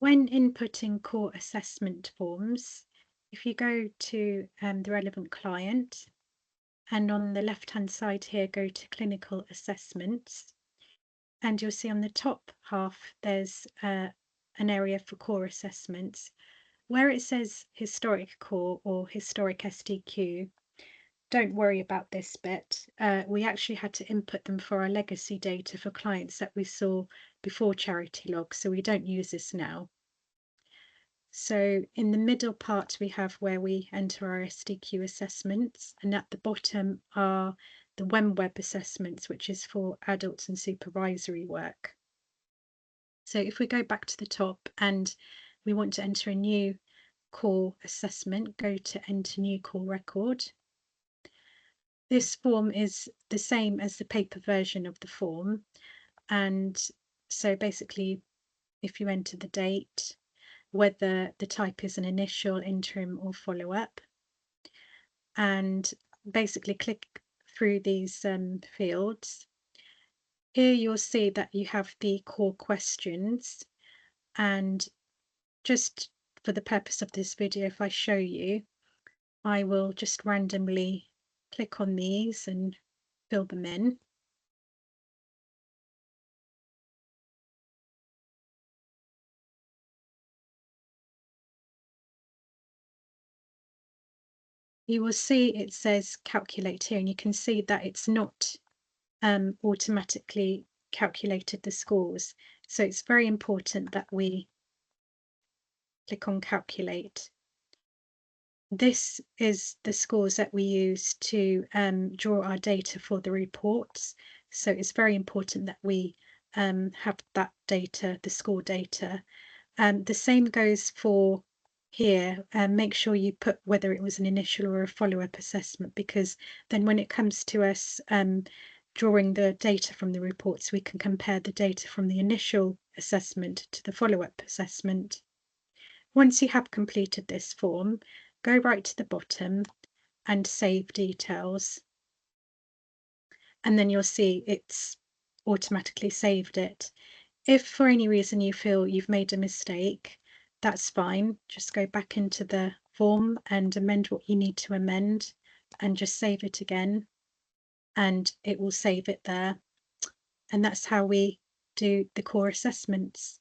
When inputting core assessment forms, if you go to the relevant client, and on the left-hand side here, go to clinical assessments, and you'll see on the top half there's an area for core assessments. Where it says historic core or historic SDQ, don't worry about this bit. We actually had to input them for our legacy data for clients that we saw before Charity Log, so we don't use this now. So in the middle part, we have where we enter our SDQ assessments, and at the bottom are the WEMWeb assessments, which is for adults and supervisory work. So if we go back to the top and we want to enter a new core assessment, go to enter new core record. This form is the same as the paper version of the form, and so basically if you enter the date, whether the type is an initial, interim or follow-up, and basically click through these fields. Here you'll see that you have the core questions, and just for the purpose of this video, if I show you, I will just randomly click on these and fill them in. You will see it says calculate here, and you can see that it's not automatically calculated the scores. So it's very important that we click on calculate. This is the scores that we use to draw our data for the reports. So it's very important that we have that data, the score data. The same goes for here. Make sure you put whether it was an initial or a follow-up assessment, because then when it comes to us drawing the data from the reports, we can compare the data from the initial assessment to the follow-up assessment. Once you have completed this form, go right to the bottom and save details. And then you'll see it's automatically saved it. If for any reason you feel you've made a mistake, that's fine. Just go back into the form and amend what you need to amend and just save it again, and it will save it there. And that's how we do the core assessments.